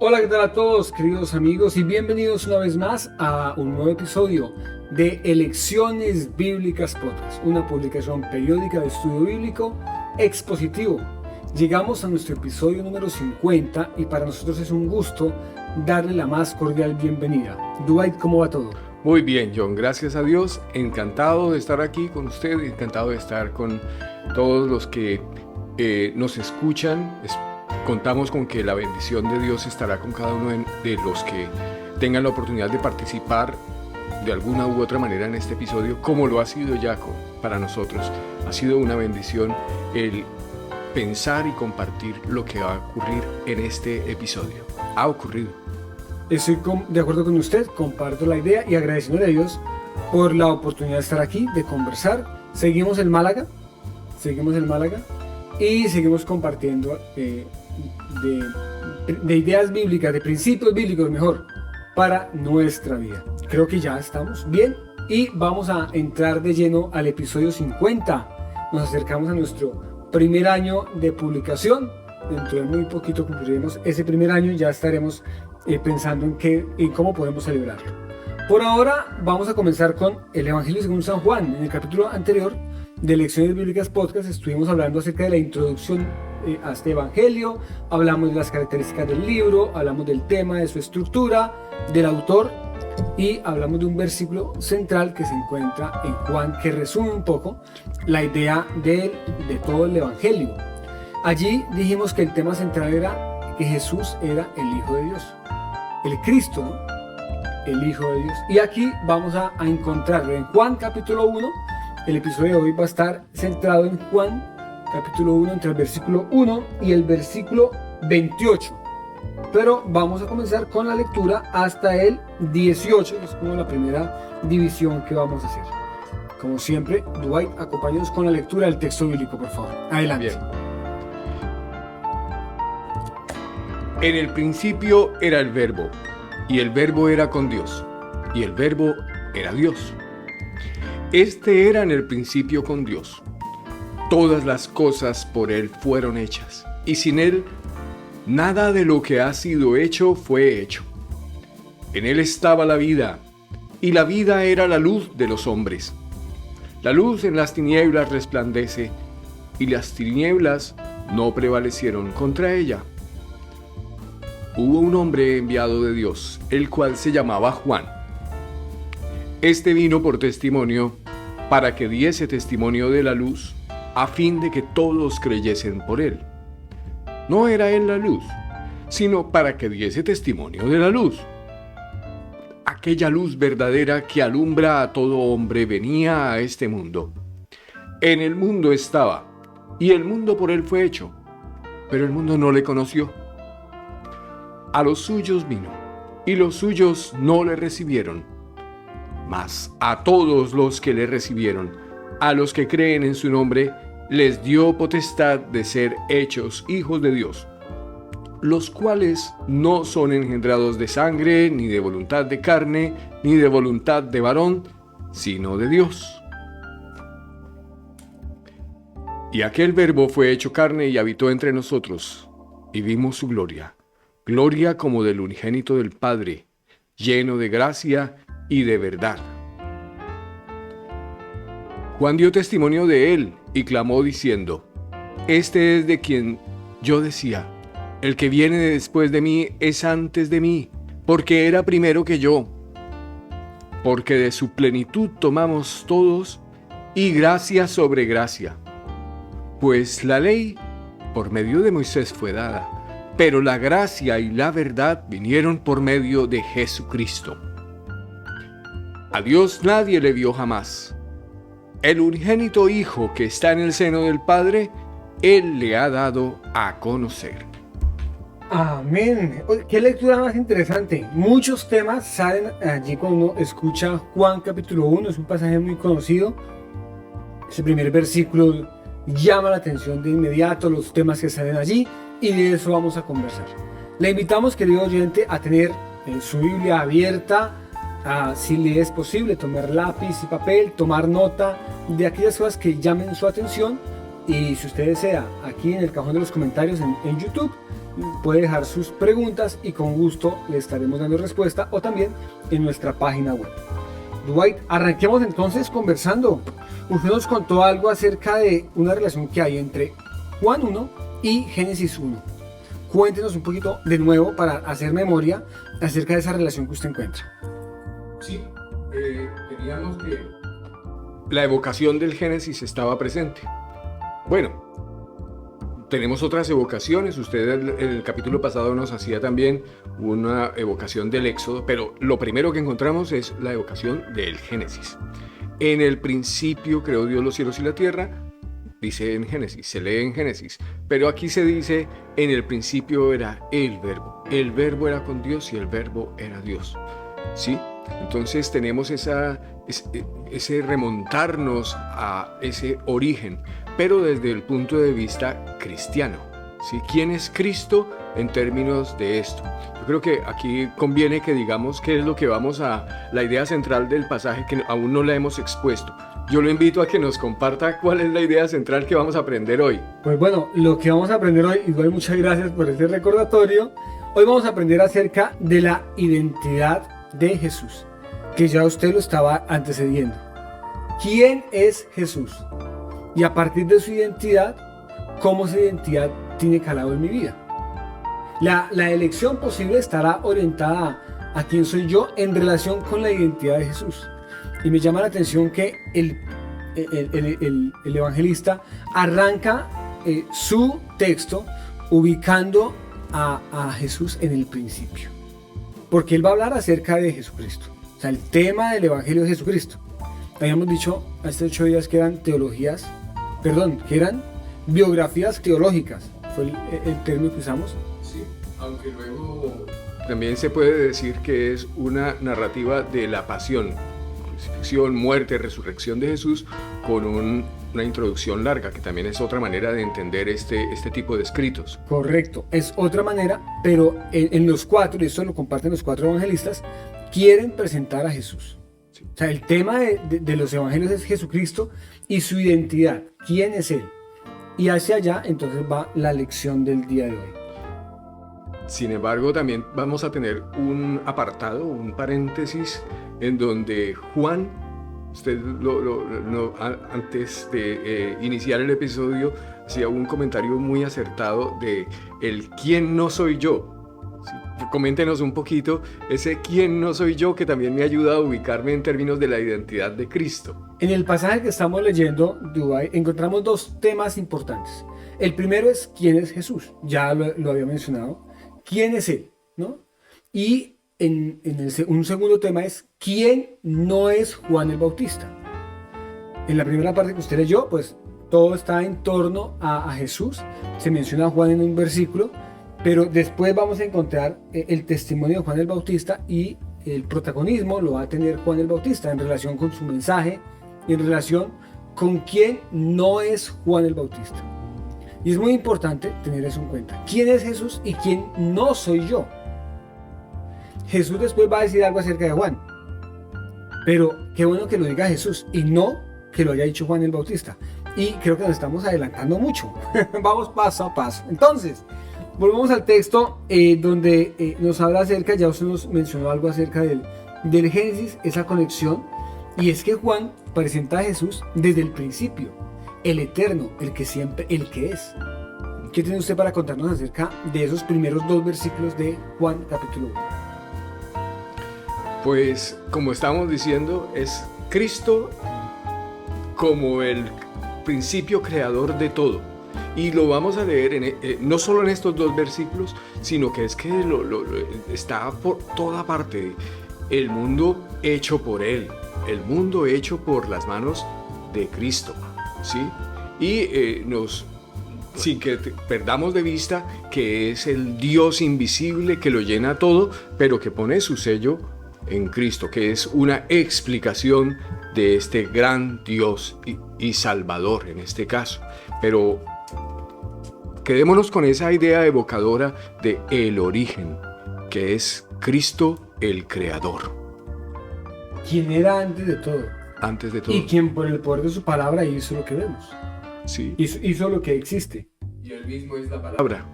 Hola, ¿qué tal a todos, queridos amigos? Y bienvenidos una vez más a un nuevo episodio de Elecciones Bíblicas Podcast, una publicación periódica de estudio bíblico expositivo. Llegamos a nuestro episodio número 50 y para nosotros es un gusto darle la más cordial bienvenida. Dwight, ¿cómo va todo? Muy bien, John, gracias a Dios. Encantado de estar aquí con usted, encantado de estar con todos los que nos escuchan. Contamos con que la bendición de Dios estará con cada uno de los que tengan la oportunidad de participar de alguna u otra manera en este episodio, como lo ha sido Jacob para nosotros. Ha sido una bendición el pensar y compartir lo que va a ocurrir en este episodio. Ha ocurrido. Estoy de acuerdo con usted, comparto la idea y agradeciéndole a Dios por la oportunidad de estar aquí, de conversar. Seguimos en Málaga y seguimos compartiendo de ideas bíblicas, de principios bíblicos mejor, para nuestra vida. Creo que ya estamos bien y vamos a entrar de lleno al episodio 50. Nos acercamos a nuestro primer año de publicación. Dentro de muy poquito cumpliremos ese primer año y ya estaremos pensando en cómo podemos celebrarlo. Por ahora vamos a comenzar con el Evangelio según San Juan. En el capítulo anterior de Lecciones Bíblicas Podcast estuvimos hablando acerca de la introducción a este Evangelio, hablamos de las características del libro, hablamos del tema, de su estructura, del autor y hablamos de un versículo central que se encuentra en Juan que resume un poco la idea de todo el Evangelio. Allí dijimos que el tema central era que Jesús era el Hijo de Dios, el Cristo, ¿no? El Hijo de Dios. Y aquí vamos a encontrarlo en Juan capítulo 1. El episodio de hoy va a estar centrado en Juan capítulo 1, entre el versículo 1 y el versículo 28. Pero vamos a comenzar con la lectura hasta el 18, que es como la primera división que vamos a hacer. Como siempre, Dwight, acompáñanos con la lectura del texto bíblico, por favor. Adelante. Bien. En el principio era el Verbo, y el Verbo era con Dios, y el Verbo era Dios. Este era en el principio con Dios. Todas las cosas por Él fueron hechas, y sin Él nada de lo que ha sido hecho fue hecho. En Él estaba la vida, y la vida era la luz de los hombres. La luz en las tinieblas resplandece, y las tinieblas no prevalecieron contra ella. Hubo un hombre enviado de Dios, el cual se llamaba Juan. Este vino por testimonio, para que diese testimonio de la luz, a fin de que todos creyesen por él. No era él la luz, sino para que diese testimonio de la luz. Aquella luz verdadera que alumbra a todo hombre venía a este mundo. En el mundo estaba, y el mundo por él fue hecho, pero el mundo no le conoció. A los suyos vino, y los suyos no le recibieron. Mas a todos los que le recibieron, a los que creen en su nombre, les dio potestad de ser hechos hijos de Dios, los cuales no son engendrados de sangre, ni de voluntad de carne, ni de voluntad de varón, sino de Dios. Y aquel Verbo fue hecho carne y habitó entre nosotros, y vimos su gloria, gloria como del unigénito del Padre, lleno de gracia y de verdad. Juan dio testimonio de él y clamó diciendo: Este es de quien yo decía, el que viene después de mí es antes de mí, porque era primero que yo. Porque de su plenitud tomamos todos, y gracia sobre gracia. Pues la ley por medio de Moisés fue dada, pero la gracia y la verdad vinieron por medio de Jesucristo. A Dios nadie le vio jamás. El unigénito Hijo que está en el seno del Padre, Él le ha dado a conocer. Amén. Qué lectura más interesante. Muchos temas salen allí cuando uno escucha Juan capítulo 1. Es un pasaje muy conocido. Ese primer versículo llama la atención de inmediato, los temas que salen allí, y de eso vamos a conversar. Le invitamos, querido oyente, a tener su Biblia abierta, si le es posible, tomar lápiz y papel, tomar nota de aquellas cosas que llamen su atención. Y si usted desea, aquí en el cajón de los comentarios en YouTube, puede dejar sus preguntas y con gusto le estaremos dando respuesta, o también en nuestra página web. Dwight, arranquemos entonces conversando. Usted nos contó algo acerca de una relación que hay entre Juan 1 y Génesis 1. Cuéntenos un poquito de nuevo para hacer memoria acerca de esa relación que usted encuentra. Sí, teníamos que la evocación del Génesis estaba presente. Bueno, tenemos otras evocaciones. Usted en el capítulo pasado nos hacía también una evocación del Éxodo, pero lo primero que encontramos es la evocación del Génesis. En el principio creó Dios los cielos y la tierra, dice en Génesis, se lee en Génesis, pero aquí se dice, en el principio era el verbo era con Dios y el verbo era Dios, ¿sí? Entonces tenemos ese remontarnos a ese origen, pero desde el punto de vista cristiano, ¿sí? ¿Quién es Cristo en términos de esto? Yo creo que aquí conviene que digamos qué es lo que vamos a, la idea central del pasaje que aún no la hemos expuesto. Yo lo invito a que nos comparta cuál es la idea central que vamos a aprender hoy. Pues bueno, lo que vamos a aprender hoy, igual muchas gracias por este recordatorio. Hoy vamos a aprender acerca de la identidad de Jesús, que ya usted lo estaba antecediendo. ¿Quién es Jesús? Y a partir de su identidad, ¿cómo esa identidad tiene calado en mi vida? La elección posible estará orientada a quién soy yo en relación con la identidad de Jesús. Y me llama la atención que el evangelista arranca su texto ubicando a Jesús en el principio. Porque él va a hablar acerca de Jesucristo. O sea, el tema del Evangelio de Jesucristo. Habíamos dicho hace 8 días que eran que eran biografías teológicas. Fue el término que usamos. Sí, aunque luego también se puede decir que es una narrativa de la pasión, crucifixión, muerte, resurrección de Jesús, con una introducción larga, que también es otra manera de entender este tipo de escritos. Correcto, es otra manera, pero en los 4, y esto lo comparten los 4 evangelistas, quieren presentar a Jesús. Sí. O sea, el tema de los evangelios es Jesucristo y su identidad, quién es Él. Y hacia allá entonces va la lección del día de hoy. Sin embargo, también vamos a tener un apartado, un paréntesis, en donde Juan, usted antes de iniciar el episodio, hacía un comentario muy acertado de el quién no soy yo. Sí, coméntenos un poquito ese quién no soy yo, que también me ayuda a ubicarme en términos de la identidad de Cristo. En el pasaje que estamos leyendo, Dubái, encontramos 2 temas importantes. El primero es quién es Jesús, ya lo había mencionado. ¿Quién es Él? ¿No? Y un segundo tema es ¿quién no es Juan el Bautista? En la primera parte que usted leyó, pues todo está en torno a Jesús. Se menciona a Juan en un versículo, pero después vamos a encontrar el testimonio de Juan el Bautista, y el protagonismo lo va a tener Juan el Bautista en relación con su mensaje y en relación con quién no es Juan el Bautista. Y es muy importante tener eso en cuenta. ¿Quién es Jesús y quién no soy yo? Jesús después va a decir algo acerca de Juan. Pero qué bueno que lo diga Jesús y no que lo haya dicho Juan el Bautista. Y creo que nos estamos adelantando mucho. Vamos paso a paso. Entonces, volvemos al texto donde nos habla acerca, ya usted nos mencionó algo acerca del Génesis, esa conexión. Y es que Juan presenta a Jesús desde el principio. El eterno, el que siempre, el que es. ¿Qué tiene usted para contarnos acerca de esos primeros 2 versículos de Juan capítulo 1? Pues, como estábamos diciendo, es Cristo como el principio creador de todo. Y lo vamos a leer no solo en estos 2 versículos, sino que es que está por toda parte. El mundo hecho por Él, el mundo hecho por las manos de Cristo. ¿Sí? Y sin que perdamos de vista que es el Dios invisible que lo llena todo, pero que pone su sello en Cristo, que es una explicación de este gran Dios y Salvador en este caso. Pero quedémonos con esa idea evocadora de el origen, que es Cristo el Creador. ¿Quién era antes de todo? Antes de todo. Y quien por el poder de su palabra hizo lo que vemos. Sí. Hizo lo que existe. Y él mismo es la palabra.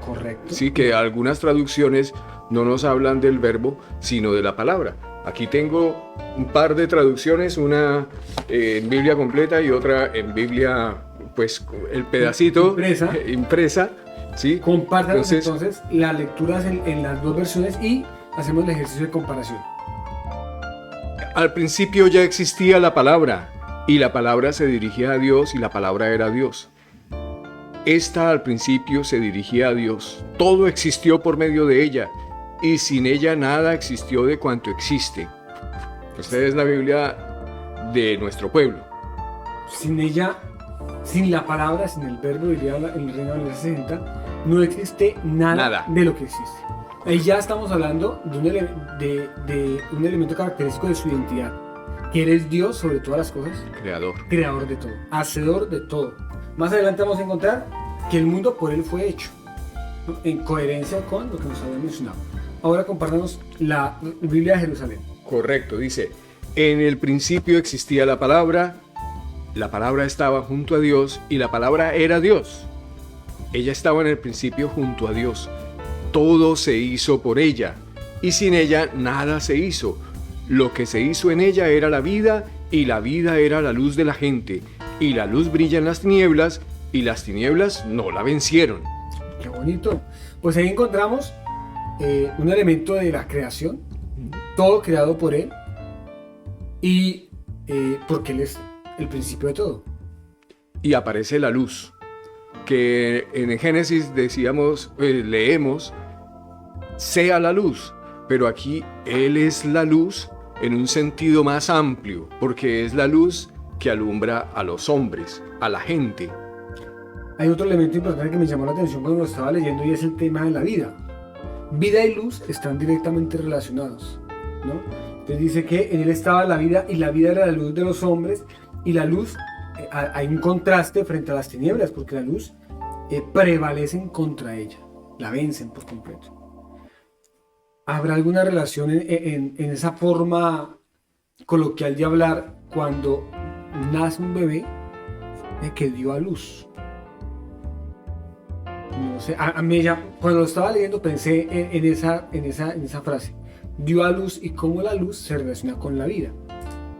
Correcto. Sí, que algunas traducciones no nos hablan del verbo, sino de la palabra. Aquí tengo un par de traducciones, una en Biblia completa y otra en Biblia, pues el pedacito impresa, ¿sí? Compártanos entonces las lecturas en las dos versiones y hacemos el ejercicio de comparación. Al principio ya existía la palabra, y la palabra se dirigía a Dios, y la palabra era Dios. Esta al principio se dirigía a Dios. Todo existió por medio de ella, y sin ella nada existió de cuanto existe. Esta es la Biblia de nuestro pueblo. Sin ella, sin la palabra, sin el verbo, diría el Reina Valera 60, no existe nada de lo que existe. Ahí ya estamos hablando de un elemento característico de su identidad, que eres Dios sobre todas las cosas, creador de todo, hacedor de todo. Más adelante vamos a encontrar que el mundo por él fue hecho, ¿no? En coherencia con lo que nos había mencionado. Ahora compártanos la Biblia de Jerusalén. Correcto, dice: en el principio existía la palabra estaba junto a Dios y la palabra era Dios. Ella estaba en el principio junto a Dios. Todo se hizo por ella, y sin ella nada se hizo. Lo que se hizo en ella era la vida, y la vida era la luz de la gente. Y la luz brilla en las tinieblas, y las tinieblas no la vencieron. Qué bonito. Pues ahí encontramos un elemento de la creación, todo creado por él, y porque él es el principio de todo. Y aparece la luz, que en Génesis decíamos, leemos, sea la luz, pero aquí Él es la luz en un sentido más amplio, porque es la luz que alumbra a los hombres, a la gente. Hay otro elemento importante que me llamó la atención cuando lo estaba leyendo, y es el tema de la vida. Vida y luz están directamente relacionados, ¿no? Entonces dice que en Él estaba la vida, y la vida era la luz de los hombres, y la luz, hay un contraste frente a las tinieblas, porque la luz prevalecen contra ella, la vencen por completo. ¿Habrá alguna relación en esa forma coloquial de hablar cuando nace un bebé que dio a luz? No sé, a mí ya, cuando lo estaba leyendo pensé en esa frase, dio a luz, y cómo la luz se relaciona con la vida.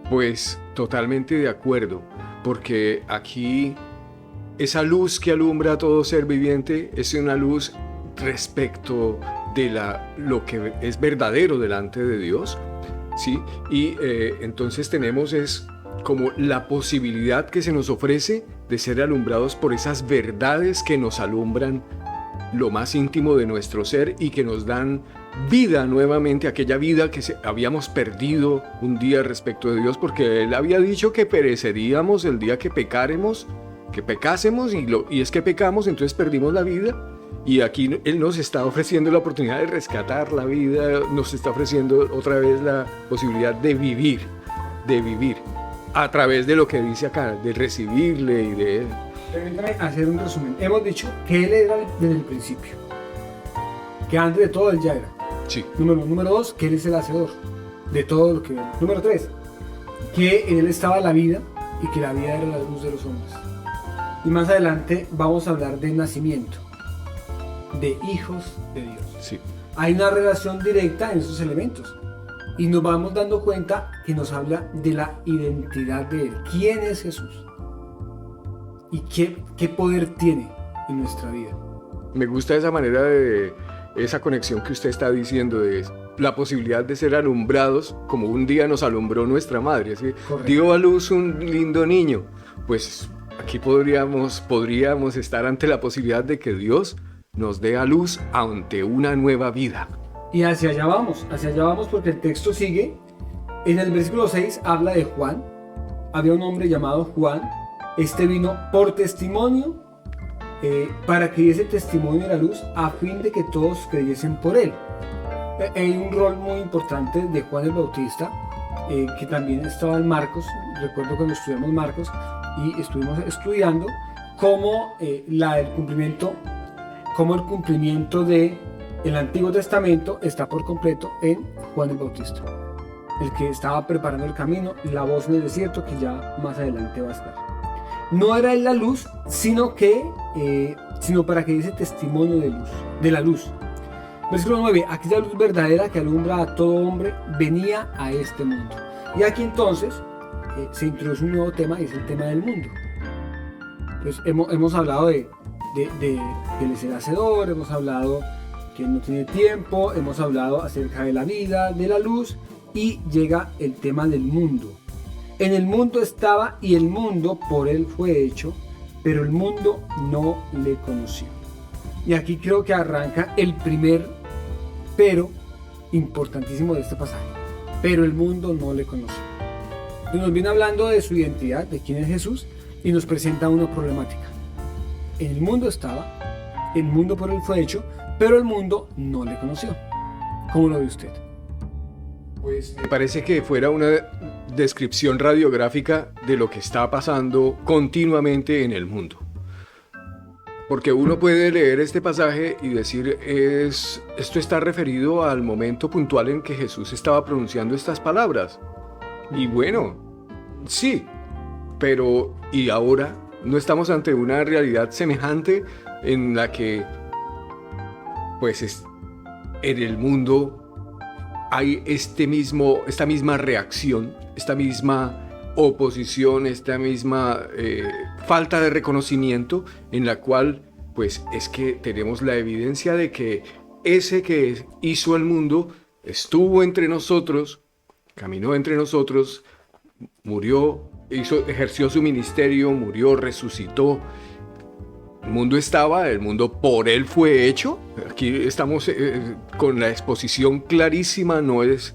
Pues totalmente de acuerdo, porque aquí esa luz que alumbra a todo ser viviente es una luz respecto de lo que es verdadero delante de Dios, ¿sí? Y entonces tenemos es como la posibilidad que se nos ofrece de ser alumbrados por esas verdades que nos alumbran lo más íntimo de nuestro ser y que nos dan vida nuevamente, aquella vida que habíamos perdido un día respecto de Dios, porque Él había dicho que pereceríamos el día que pecásemos, y es que pecamos, entonces perdimos la vida. Y aquí Él nos está ofreciendo la oportunidad de rescatar la vida, nos está ofreciendo otra vez la posibilidad de vivir a través de lo que dice acá, de recibirle y de Él. Permítame hacer un resumen. Hemos dicho que Él era desde el principio, que antes de todo Él ya era. Sí. Número 2, que Él es el hacedor de todo lo que vemos. Número 3, que en Él estaba la vida, y que la vida era la luz de los hombres. Y más adelante vamos a hablar del nacimiento, de hijos de Dios. Sí. Hay una relación directa en esos elementos, y nos vamos dando cuenta que nos habla de la identidad de Él. ¿Quién es Jesús? ¿Y qué poder tiene en nuestra vida? Me gusta esa manera esa conexión que usted está diciendo, de la posibilidad de ser alumbrados como un día nos alumbró nuestra madre, ¿sí? Dio a luz un lindo niño. Pues aquí podríamos estar ante la posibilidad de que Dios nos dé a luz ante una nueva vida. Y hacia allá vamos porque el texto sigue. En el versículo 6 habla de Juan. Había un hombre llamado Juan. Este vino por testimonio, para que diese testimonio de la luz, a fin de que todos creyesen por él. Hay un rol muy importante de Juan el Bautista, que también estaba en Marcos. Recuerdo cuando estudiamos Marcos y estuvimos estudiando cómo el cumplimiento del Antiguo Testamento está por completo en Juan el Bautista, el que estaba preparando el camino, la voz en el desierto, que ya más adelante va a estar. no era él la luz, sino para que diese testimonio de la luz. Versículo 9, aquella luz verdadera que alumbra a todo hombre venía a este mundo. Y aquí entonces se introduce un nuevo tema, y es el tema del mundo. Entonces hemos hablado de que él es el hacedor, hemos hablado que no tiene tiempo, hemos hablado acerca de la vida, de la luz, y llega el tema del mundo. En el mundo estaba y el mundo por él fue hecho, pero el mundo no le conoció. Y aquí creo que arranca el primer pero importantísimo de este pasaje. Pero el mundo no le conoció. Y nos viene hablando de su identidad, de quién es Jesús, y nos presenta una problemática. En el mundo estaba, el mundo por él fue hecho, pero el mundo no le conoció. ¿Cómo lo ve usted? Pues me parece que fuera una descripción radiográfica de lo que está pasando continuamente en el mundo. Porque uno puede leer este pasaje y decir, esto está referido al momento puntual en que Jesús estaba pronunciando estas palabras. Y bueno, sí, pero ¿y ahora? ¿No estamos ante una realidad semejante en la que, pues, en el mundo hay esta misma reacción, esta misma oposición, esta misma falta de reconocimiento, en la cual pues es que tenemos la evidencia de que ese que hizo el mundo estuvo entre nosotros, caminó entre nosotros, murió, ejerció su ministerio, murió, resucitó. El mundo estaba, el mundo por él fue hecho. Aquí estamos con la exposición clarísima, no es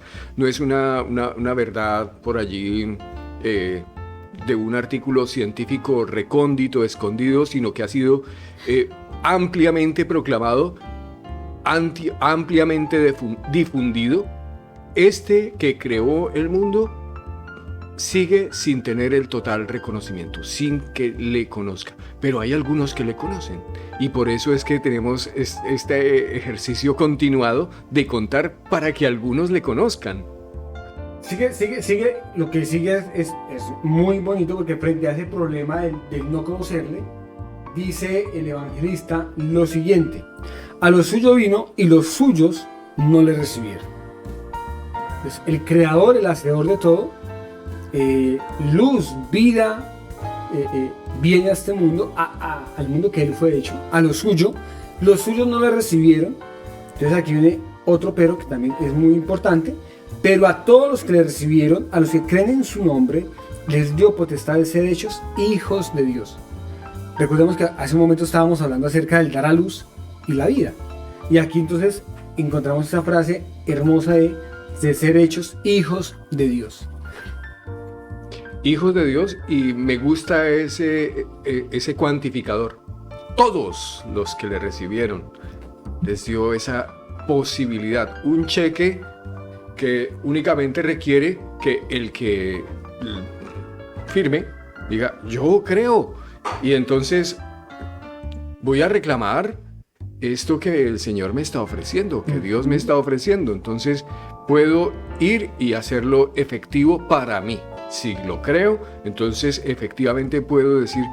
una verdad por allí de un artículo científico recóndito, escondido, sino que ha sido ampliamente proclamado, ampliamente difundido. Este que creó el mundo sigue sin tener el total reconocimiento, sin que le conozca, pero hay algunos que le conocen, y por eso es que tenemos este ejercicio continuado de contar para que algunos le conozcan. Sigue, lo que sigue es muy bonito, porque frente a ese problema del no conocerle, dice el evangelista lo siguiente: a lo suyo vino y los suyos no le recibieron. Entonces, el creador, el hacedor de todo, luz, vida, viene a este mundo, al mundo que él fue hecho, a lo suyo, los suyos no le recibieron. Entonces aquí viene otro pero que también es muy importante: pero a todos los que le recibieron, a los que creen en su nombre, les dio potestad de ser hechos hijos de Dios. Recordemos que hace un momento estábamos hablando acerca del dar a luz y la vida, y aquí entonces encontramos esa frase hermosa de ser hechos hijos de Dios. Hijos de Dios, y me gusta ese cuantificador. Todos los que le recibieron les dio esa posibilidad, un cheque que únicamente requiere que el que firme diga yo creo, y entonces voy a reclamar esto que el Señor me está ofreciendo, que Dios me está ofreciendo. Entonces puedo ir y hacerlo efectivo para mí. Si lo creo, entonces efectivamente puedo decir,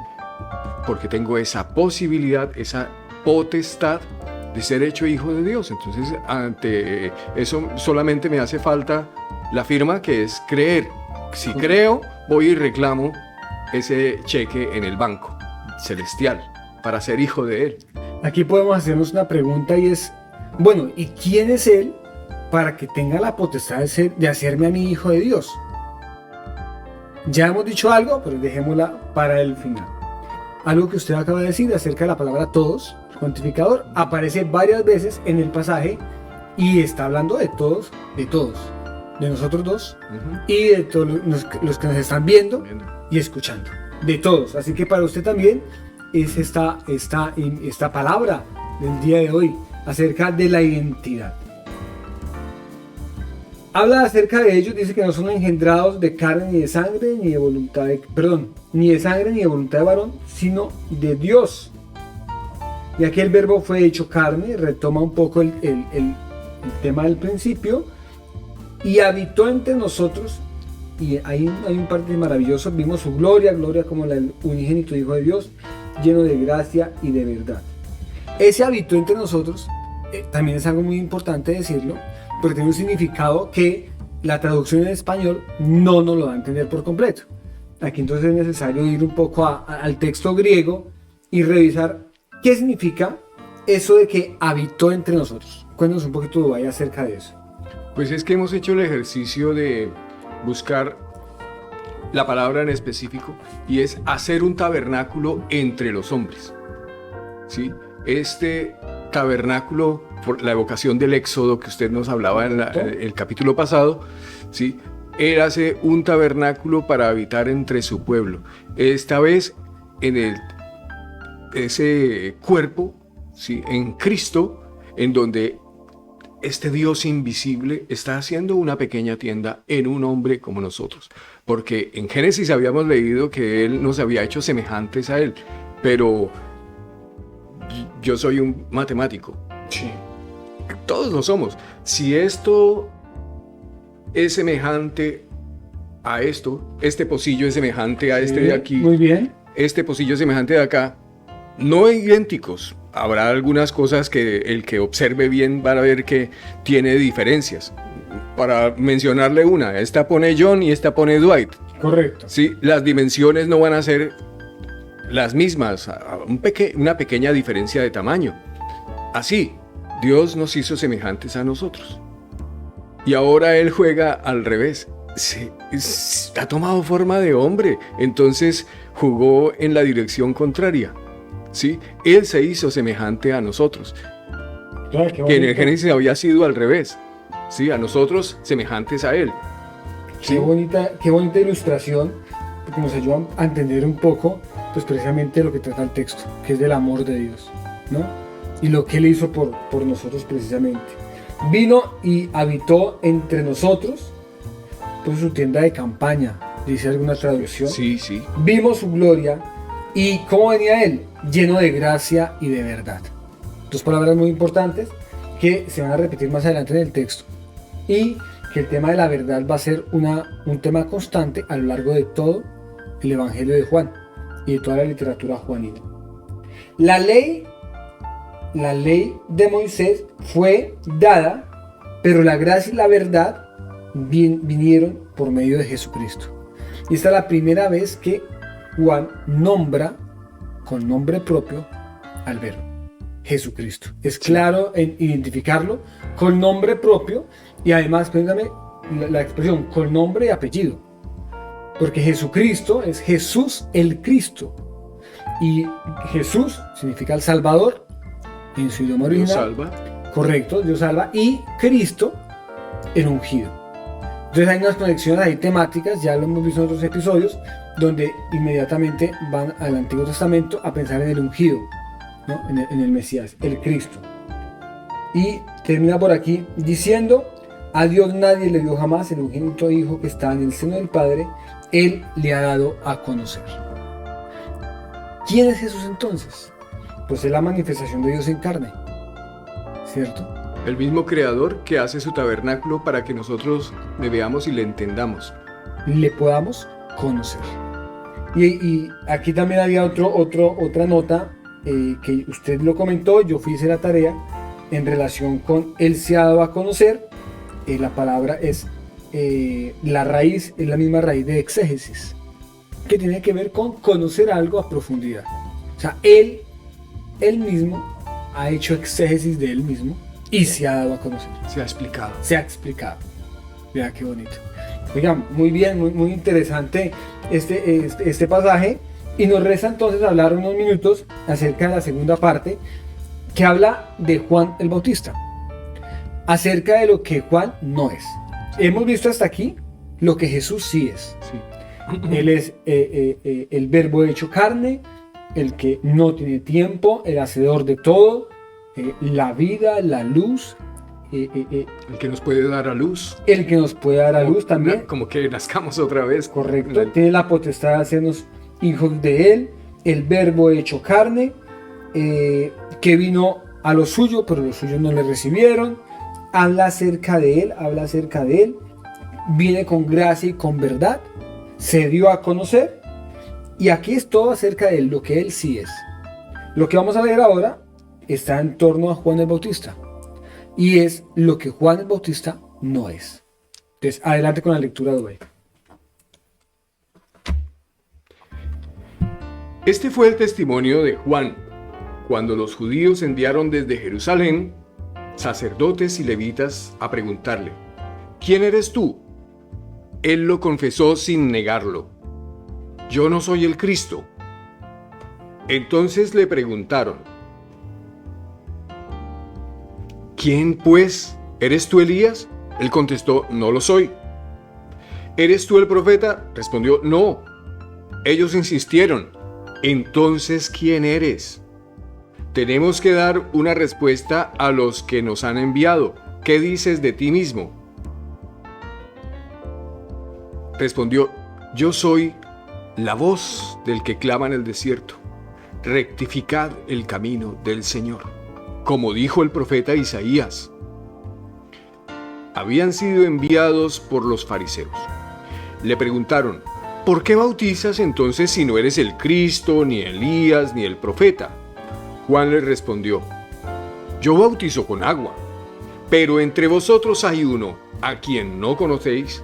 porque tengo esa posibilidad, esa potestad de ser hecho hijo de Dios. Entonces ante eso solamente me hace falta la firma, que es creer. Si creo, voy y reclamo ese cheque en el banco celestial para ser hijo de Él. Aquí podemos hacernos una pregunta, y es, bueno, ¿y quién es Él para que tenga la potestad de hacerme a mí hijo de Dios? Ya hemos dicho algo, pero dejémosla para el final. Algo que usted acaba de decir acerca de la palabra todos, el cuantificador, aparece varias veces en el pasaje y está hablando de todos, de nosotros dos, y de todos los que nos están viendo y escuchando, de todos. Así que para usted también es esta palabra del día de hoy acerca de la identidad. Habla acerca de ellos, dice que no son engendrados de carne ni de sangre, ni de voluntad ni de sangre ni de voluntad de varón, sino de Dios. Y aquí el verbo fue hecho carne, retoma un poco el tema del principio, y habitó entre nosotros, y hay un parte maravilloso. Vimos su gloria, gloria como la del unigénito Hijo de Dios, lleno de gracia y de verdad. Ese habitó entre nosotros, también es algo muy importante decirlo, porque tiene un significado que la traducción en español no nos lo da a entender por completo. Aquí entonces es necesario ir un poco al texto griego y revisar qué significa eso de que habitó entre nosotros. Cuéntanos un poquito, Dubái, acerca de eso. Pues es que hemos hecho el ejercicio de buscar la palabra en específico y es hacer un tabernáculo entre los hombres. ¿Sí? Este tabernáculo, por la evocación del Éxodo que usted nos hablaba en el capítulo pasado, ¿sí? Érase un tabernáculo para habitar entre su pueblo. Esta vez en ese cuerpo, ¿sí? En Cristo, en donde este Dios invisible está haciendo una pequeña tienda en un hombre como nosotros. Porque en Génesis habíamos leído que Él nos había hecho semejantes a Él, pero yo soy un matemático. Sí. Todos lo somos. Si esto es semejante a esto, este pocillo es semejante a este de aquí, muy bien. este pocillo es semejante de acá, no idénticos. Habrá algunas cosas que el que observe bien va a ver que tiene diferencias. Para mencionarle una, esta pone John y esta pone Dwight. Correcto. Sí, las dimensiones no van a ser las mismas, una pequeña diferencia de tamaño. Así, Dios nos hizo semejantes a nosotros. Y ahora Él juega al revés. Ha tomado forma de hombre, entonces jugó en la dirección contraria. ¿Sí? Él se hizo semejante a nosotros. Claro, que en el Génesis había sido al revés. ¿Sí? A nosotros semejantes a Él. ¿Sí? Qué bonita ilustración, porque nos ayuda a entender un poco, pues precisamente lo que trata el texto, que es del amor de Dios, ¿no? Y lo que Él hizo por nosotros precisamente. Vino y habitó entre nosotros, pues su tienda de campaña, dice alguna traducción. Sí, sí. Vimos su gloria y cómo venía Él, lleno de gracia y de verdad. Dos palabras muy importantes que se van a repetir más adelante en el texto y que el tema de la verdad va a ser un tema constante a lo largo de todo el Evangelio de Juan y de toda la literatura juanina. La ley de Moisés fue dada, pero la gracia y la verdad vinieron por medio de Jesucristo. Y esta es la primera vez que Juan nombra con nombre propio al Verbo, Jesucristo. Es claro en identificarlo con nombre propio y además, cuéntame la expresión, con nombre y apellido. Porque Jesucristo es Jesús el Cristo. Y Jesús significa el Salvador en su idioma original. Dios salva. Correcto, Dios salva. Y Cristo, el ungido. Entonces hay unas conexiones ahí temáticas, ya lo hemos visto en otros episodios, donde inmediatamente van al Antiguo Testamento a pensar en el ungido, ¿no? en el Mesías, el Cristo. Y termina por aquí diciendo: a Dios nadie le dio jamás, el unigénito Hijo que está en el seno del Padre, Él le ha dado a conocer. ¿Quién es Jesús entonces? Pues es la manifestación de Dios en carne, ¿cierto? El mismo creador que hace su tabernáculo para que nosotros le veamos y le entendamos. Le podamos conocer. Y aquí también había otra nota que usted lo comentó, yo hice la tarea en relación con Él se ha dado a conocer. La palabra es la raíz, es la misma raíz de exégesis, que tiene que ver con conocer algo a profundidad. O sea, Él mismo ha hecho exégesis de Él mismo y se ha dado a conocer. Se ha explicado. Se ha explicado. Mira qué bonito. Oigan, muy bien, muy interesante este pasaje. Y nos resta entonces hablar unos minutos acerca de la segunda parte, que habla de Juan el Bautista, acerca de lo que Juan no es. Hemos visto hasta aquí lo que Jesús sí es. Sí. Él es el Verbo hecho carne, el que no tiene tiempo, el hacedor de todo, la vida, la luz. El que nos puede dar a luz. El que nos puede dar a luz también. Como que nazcamos otra vez. Correcto. Tiene la potestad de hacernos hijos de Él, el Verbo hecho carne, que vino a lo suyo, pero los suyos no le recibieron. Habla acerca de Él, viene con gracia y con verdad, se dio a conocer, y aquí es todo acerca de lo que Él sí es. Lo que vamos a leer ahora está en torno a Juan el Bautista, y es lo que Juan el Bautista no es. Entonces, adelante con la lectura de hoy. Este fue el testimonio de Juan, cuando los judíos enviaron desde Jerusalén sacerdotes y levitas a preguntarle: ¿quién eres tú? Él lo confesó sin negarlo: yo no soy el Cristo. Entonces le preguntaron: ¿quién pues? ¿Eres tú Elías? Él contestó: no lo soy. ¿Eres tú el profeta? Respondió: no. Ellos insistieron: entonces, ¿quién eres? Tenemos que dar una respuesta a los que nos han enviado. ¿Qué dices de ti mismo? Respondió: yo soy la voz del que clama en el desierto. Rectificad el camino del Señor, como dijo el profeta Isaías. Habían sido enviados por los fariseos. Le preguntaron: ¿por qué bautizas entonces si no eres el Cristo, ni Elías, ni el profeta? Juan les respondió: yo bautizo con agua, pero entre vosotros hay uno, a quien no conocéis,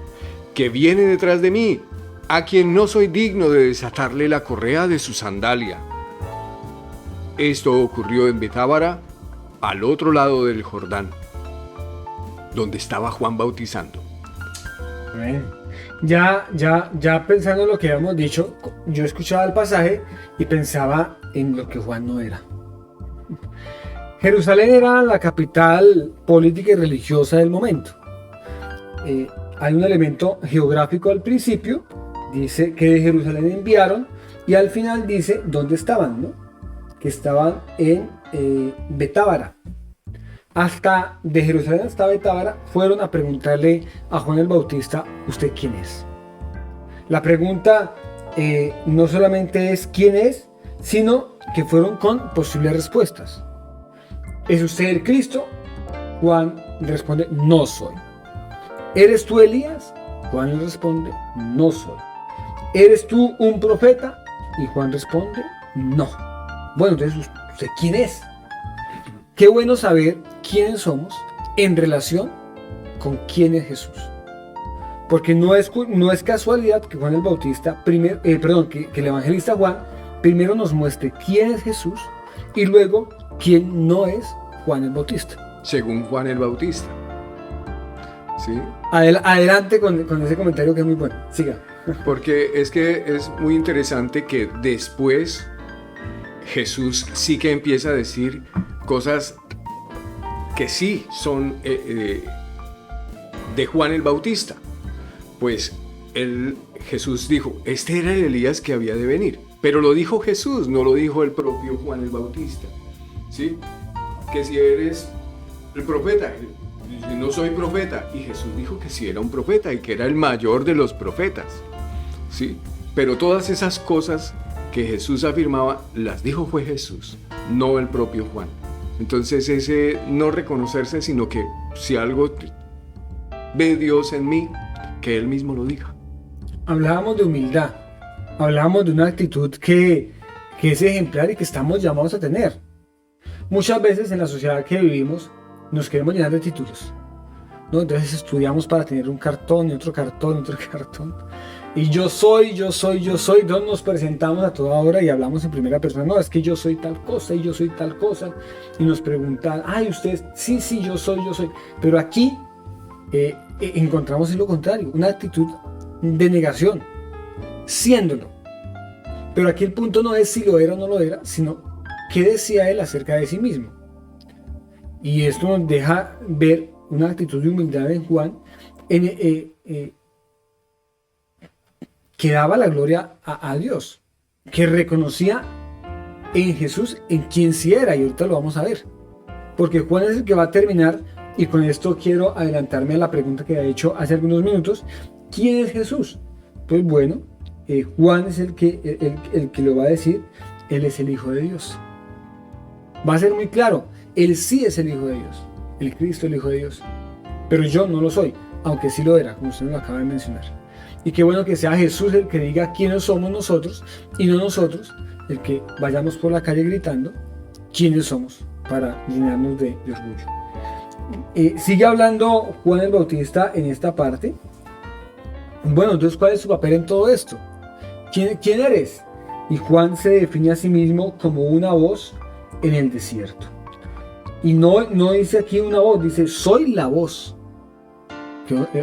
que viene detrás de mí, a quien no soy digno de desatarle la correa de su sandalia. Esto ocurrió en Betábara, al otro lado del Jordán, donde estaba Juan bautizando. Amén. Ya pensando en lo que habíamos dicho, yo escuchaba el pasaje y pensaba en lo que Juan no era. Jerusalén era la capital política y religiosa del momento. Hay un elemento geográfico al principio, dice que de Jerusalén enviaron, y al final dice dónde estaban, ¿no? Que estaban en Betábara. Hasta de Jerusalén hasta Betábara fueron a preguntarle a Juan el Bautista: ¿usted quién es? La pregunta no solamente es quién es, sino que fueron con posibles respuestas. ¿Es usted el Cristo? Juan le responde: no soy. ¿Eres tú Elías? Juan le responde: no soy. ¿Eres tú un profeta? Y Juan responde: no. Bueno, entonces, ¿usted quién es? Qué bueno saber quiénes somos en relación con quién es Jesús. Porque no es casualidad que Juan el Bautista, que el evangelista Juan primero nos muestre quién es Jesús y luego quién no es Juan el Bautista. Según Juan el Bautista. ¿Sí? Adelante con ese comentario que es muy bueno. Siga. Porque es que es muy interesante que después Jesús sí que empieza a decir cosas que sí son de Juan el Bautista. Pues Jesús dijo: este era el Elías que había de venir. Pero lo dijo Jesús, no lo dijo el propio Juan el Bautista. ¿Sí? Que si eres el profeta, no soy profeta. Y Jesús dijo que sí era un profeta y que era el mayor de los profetas. ¿Sí? Pero todas esas cosas que Jesús afirmaba, las dijo fue Jesús, no el propio Juan. Entonces ese no reconocerse, sino que si algo ve Dios en mí, que Él mismo lo diga. Hablábamos de humildad, hablábamos de una actitud que es ejemplar y que estamos llamados a tener. Muchas veces en la sociedad que vivimos nos queremos llenar de títulos, ¿no? Entonces estudiamos para tener un cartón y otro cartón, otro cartón. Y yo soy, entonces nos presentamos a toda hora y hablamos en primera persona. No, es que yo soy tal cosa y yo soy tal cosa. Y nos preguntan: ay, usted, sí, yo soy. Pero aquí encontramos lo contrario, una actitud de negación, siéndolo. Pero aquí el punto no es si lo era o no lo era, sino qué decía él acerca de sí mismo. Y esto nos deja ver una actitud de humildad en Juan, que daba la gloria a Dios, que reconocía en Jesús en quien sí era, y ahorita lo vamos a ver. Porque Juan es el que va a terminar, y con esto quiero adelantarme a la pregunta que he hecho hace algunos minutos: ¿quién es Jesús? Pues bueno, Juan es el que lo va a decir. Él es el Hijo de Dios. Va a ser muy claro, él sí es el Hijo de Dios, el Cristo, el Hijo de Dios. Pero yo no lo soy. aunque sí lo era, como usted lo acaba de mencionar. Y qué bueno que sea Jesús el que diga quiénes somos nosotros y no nosotros el que vayamos por la calle gritando quiénes somos para llenarnos de orgullo. Sigue hablando Juan el Bautista en esta parte. Bueno, entonces, ¿cuál es su papel en todo esto? ¿Quién eres? Y Juan se define a sí mismo como una voz en el desierto. Y no dice aquí una voz, dice soy la voz.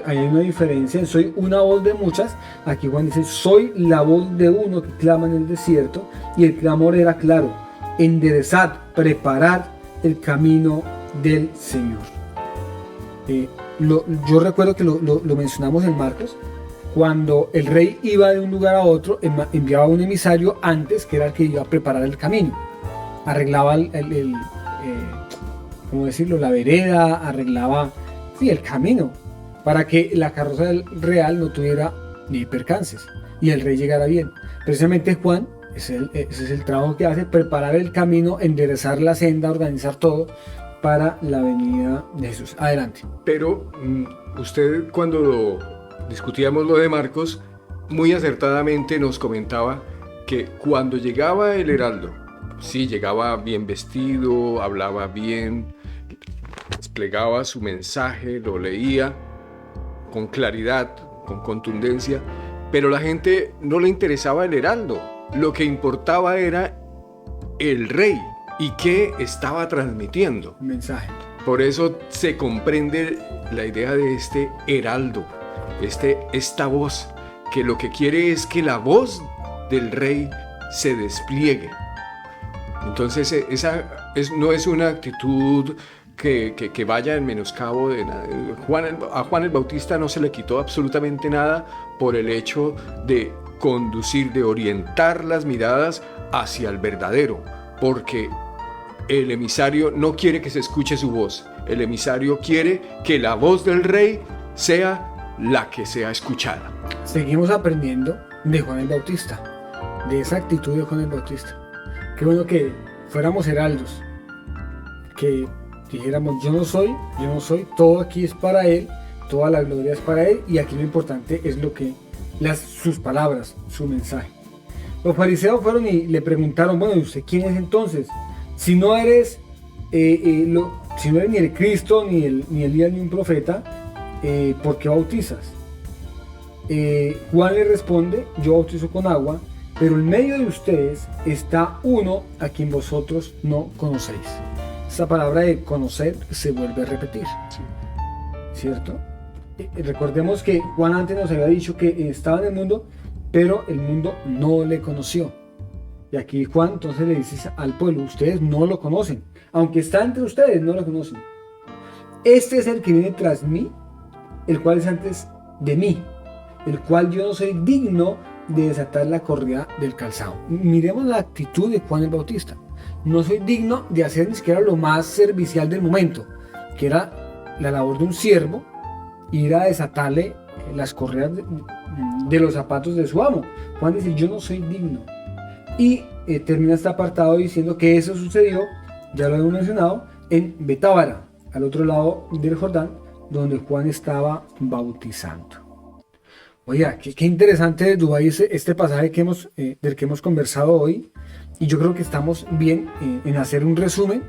Hay una diferencia, soy una voz de muchas. Aquí Juan dice soy la voz de uno que clama en el desierto. Y el clamor era claro: enderezad, preparad el camino del Señor. Yo recuerdo que lo mencionamos en Marcos. Cuando el rey iba de un lugar a otro, enviaba un emisario antes, que era el que iba a preparar el camino. Arreglaba ¿cómo decirlo? La vereda, arreglaba el camino, para que la carroza real no tuviera ni percances y el rey llegara bien. Precisamente Juan, ese es el trabajo que hace: preparar el camino, enderezar la senda, organizar todo para la venida de Jesús. Adelante. Pero usted, cuando discutíamos lo de Marcos, muy acertadamente nos comentaba que cuando llegaba el heraldo, sí, llegaba bien vestido, hablaba bien, desplegaba su mensaje, lo leía con claridad, con contundencia, pero la gente no le interesaba el heraldo. Lo que importaba era el rey y qué estaba transmitiendo. Mensaje. Por eso se comprende la idea de este heraldo, esta voz, que lo que quiere es que la voz del rey se despliegue. Entonces esa no es una actitud que vaya en menoscabo de nada. A Juan el Bautista no se le quitó absolutamente nada por el hecho de conducir, de orientar las miradas hacia el verdadero, porque el emisario no quiere que se escuche su voz. El emisario quiere que la voz del rey sea la que sea escuchada. Seguimos aprendiendo de Juan el Bautista, de esa actitud de Juan el Bautista. Qué bueno que fuéramos heraldos, que dijéramos yo no soy, todo aquí es para él, toda la gloria es para él, y aquí lo importante es sus palabras, su mensaje. Los fariseos fueron y le preguntaron: bueno, ¿y usted quién es entonces? Si no eres ni el Cristo, ni Elías, ni un profeta, ¿por qué bautizas? Juan le responde: yo bautizo con agua, pero en medio de ustedes está uno a quien vosotros no conocéis. Esa palabra de conocer se vuelve a repetir, sí. ¿Cierto? Recordemos que Juan antes nos había dicho que estaba en el mundo, pero el mundo no le conoció. Y aquí Juan entonces le dice al pueblo: ustedes no lo conocen, aunque está entre ustedes, no lo conocen. Este es el que viene tras mí, el cual es antes de mí, el cual yo no soy digno de desatar la correa del calzado. Miremos la actitud de Juan el Bautista. No soy digno de hacer ni siquiera lo más servicial del momento, que era la labor de un siervo, ir a desatarle las correas de los zapatos de su amo. Juan dice: yo no soy digno. Y termina este apartado diciendo que eso sucedió, ya lo hemos mencionado, en Betábara, al otro lado del Jordán, donde Juan estaba bautizando. Oiga, qué interesante, Dubái, este pasaje del que hemos conversado hoy. Y yo creo que estamos bien en hacer un resumen,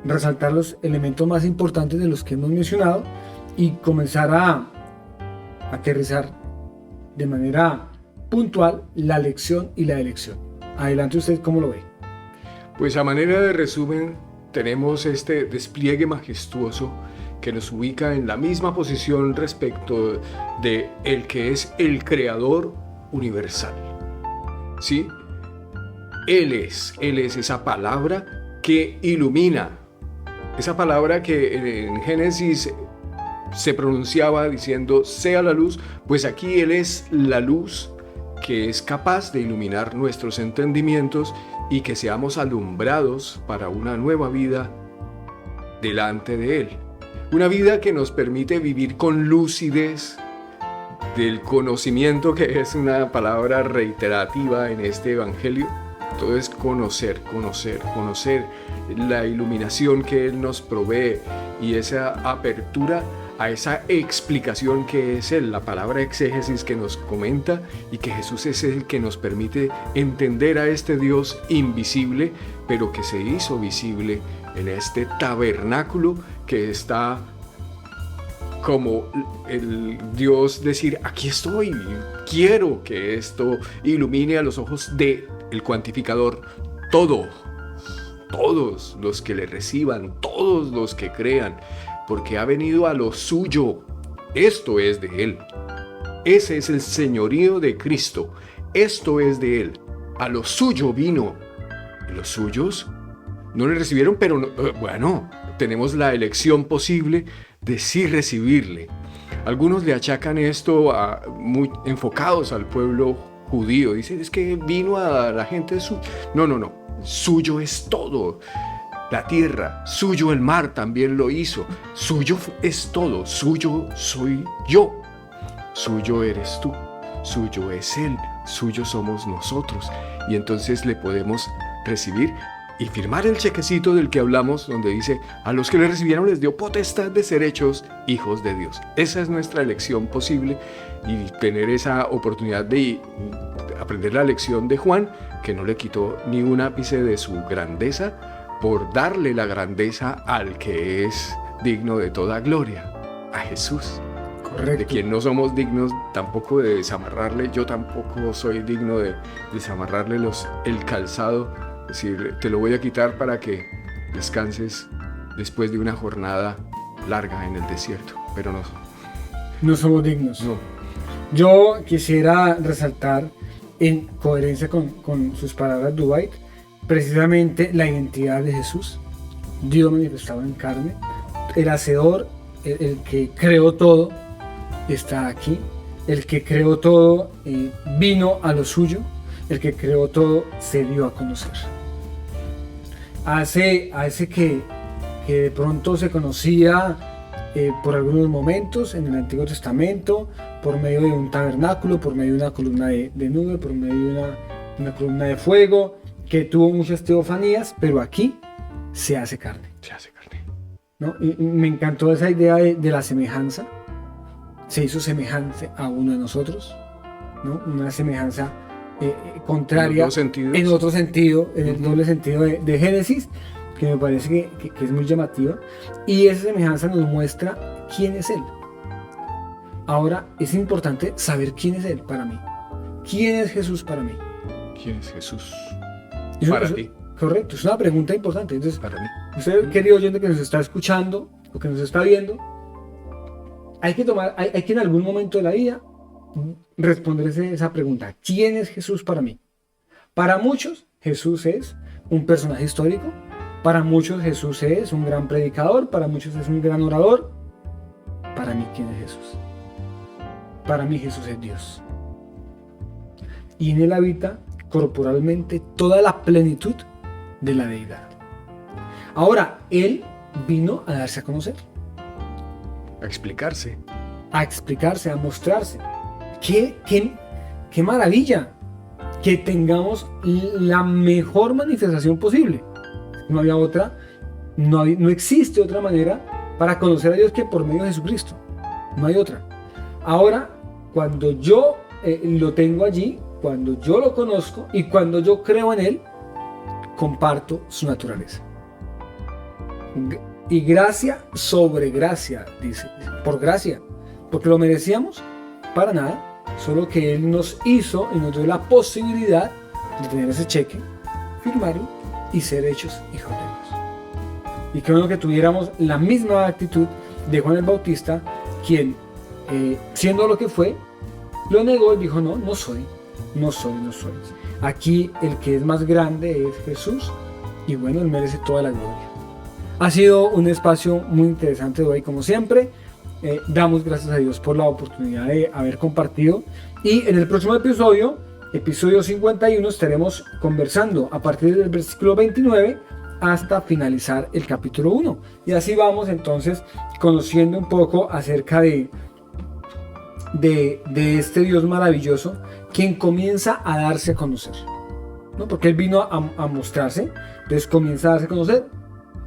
resaltar los elementos más importantes de los que hemos mencionado y comenzar a aterrizar de manera puntual la lección y la elección. Adelante, usted, ¿cómo lo ve? Pues a manera de resumen, tenemos este despliegue majestuoso que nos ubica en la misma posición respecto de el que es el creador universal. ¿Sí? Él es esa palabra que ilumina, esa palabra que en Génesis se pronunciaba diciendo sea la luz, pues aquí Él es la luz que es capaz de iluminar nuestros entendimientos y que seamos alumbrados para una nueva vida delante de Él. Una vida que nos permite vivir con lucidez del conocimiento, que es una palabra reiterativa en este evangelio. Todo es conocer la iluminación que Él nos provee y esa apertura a esa explicación que es Él, la palabra exégesis que nos comenta y que Jesús es el que nos permite entender a este Dios invisible, pero que se hizo visible en este tabernáculo que está como el Dios decir, aquí estoy, quiero que esto ilumine a los ojos del cuantificador todos los que le reciban, todos los que crean, porque ha venido a lo suyo. Esto es de Él. Ese es el señorío de Cristo. Esto es de Él. A lo suyo vino. Y los suyos no le recibieron, pero bueno, tenemos la elección posible de sí recibirle. Algunos le achacan esto muy enfocados al pueblo judío. Dicen, es que vino a la gente suya. No. Suyo es todo. La tierra, suyo el mar también lo hizo. Suyo es todo. Suyo soy yo. Suyo eres tú. Suyo es Él. Suyo somos nosotros. Y entonces le podemos recibir y firmar el chequecito del que hablamos, donde dice, a los que le recibieron les dio potestad de ser hechos hijos de Dios. Esa es nuestra elección posible, y tener esa oportunidad de aprender la lección de Juan, que no le quitó ni un ápice de su grandeza por darle la grandeza al que es digno de toda gloria, a Jesús. Correcto. De quien no somos dignos tampoco de desamarrarle. Yo tampoco soy digno de desamarrarle el calzado. Es decir, te lo voy a quitar para que descanses después de una jornada larga en el desierto. Pero no somos dignos. No. Yo quisiera resaltar, en coherencia con sus palabras, Dwight, precisamente la identidad de Jesús. Dios manifestado en carne. El hacedor, el que creó todo, está aquí. El que creó todo vino a lo suyo. El que creó todo se dio a conocer. A ese que de pronto se conocía por algunos momentos en el Antiguo Testamento, por medio de un tabernáculo, por medio de una columna de nube, por medio de una columna de fuego, que tuvo muchas teofanías, pero aquí se hace carne. Se hace carne. ¿No? Y me encantó esa idea de la semejanza. Se hizo semejante a uno de nosotros, ¿no? Una semejanza contraria en otro sentido, en el doble sentido de Génesis, que me parece que es muy llamativa, y esa semejanza nos muestra quién es Él. Ahora es importante saber quién es Él para mí. ¿Quién es Jesús para mí? ¿Quién es Jesús para ti? Correcto, es una pregunta importante. Entonces, para mí. Usted, querido oyente que nos está escuchando o que nos está viendo, hay que en algún momento de la vida responderse esa pregunta: ¿quién es Jesús para mí? Para muchos, Jesús es un personaje histórico. Para muchos, Jesús es un gran predicador. Para muchos, es un gran orador. Para mí, ¿quién es Jesús? Para mí, Jesús es Dios. Y en Él habita corporalmente toda la plenitud de la deidad. Ahora, Él vino a darse a conocer. A explicarse. A mostrarse. ¡Qué maravilla! Que tengamos la mejor manifestación posible. No había otra, no existe otra manera para conocer a Dios que por medio de Jesucristo. No hay otra. Ahora, cuando yo lo tengo allí, cuando yo lo conozco y cuando yo creo en Él, comparto su naturaleza. Y gracia sobre gracia, dice, por gracia, porque lo merecíamos para nada. Solo que Él nos hizo y nos dio la posibilidad de tener ese cheque, firmarlo y ser hechos hijos de Dios. Y qué bueno que tuviéramos la misma actitud de Juan el Bautista, quien, siendo lo que fue, lo negó y dijo: no soy. Aquí el que es más grande es Jesús, y bueno, Él merece toda la gloria. Ha sido un espacio muy interesante de hoy, como siempre. Damos gracias a Dios por la oportunidad de haber compartido, y en el próximo episodio 51, estaremos conversando a partir del versículo 29 hasta finalizar el capítulo 1, y así vamos entonces conociendo un poco acerca de este Dios maravilloso, quien comienza a darse a conocer, ¿no? Porque Él vino a mostrarse, entonces comienza a darse a conocer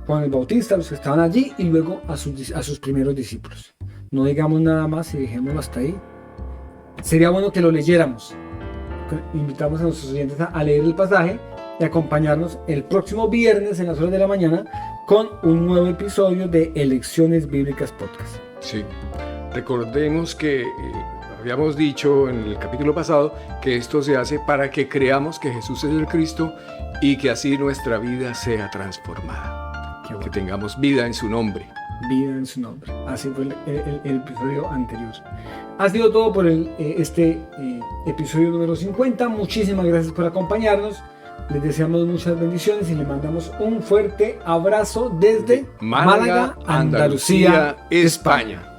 Juan el Bautista, los que estaban allí, y luego a sus primeros discípulos. no digamos nada más y dejémoslo hasta ahí. Sería bueno que lo leyéramos. Invitamos a nuestros oyentes a leer el pasaje y acompañarnos el próximo viernes en las horas de la mañana con un nuevo episodio de Elecciones Bíblicas Podcast. Sí, recordemos que habíamos dicho en el capítulo pasado que esto se hace para que creamos que Jesús es el Cristo y que así nuestra vida sea transformada. Qué bueno. Que tengamos vida en su nombre. Vida en su nombre. Así fue el episodio anterior. Ha sido todo por este episodio número 50. Muchísimas gracias por acompañarnos. Les deseamos muchas bendiciones y les mandamos un fuerte abrazo desde Málaga, Andalucía, España.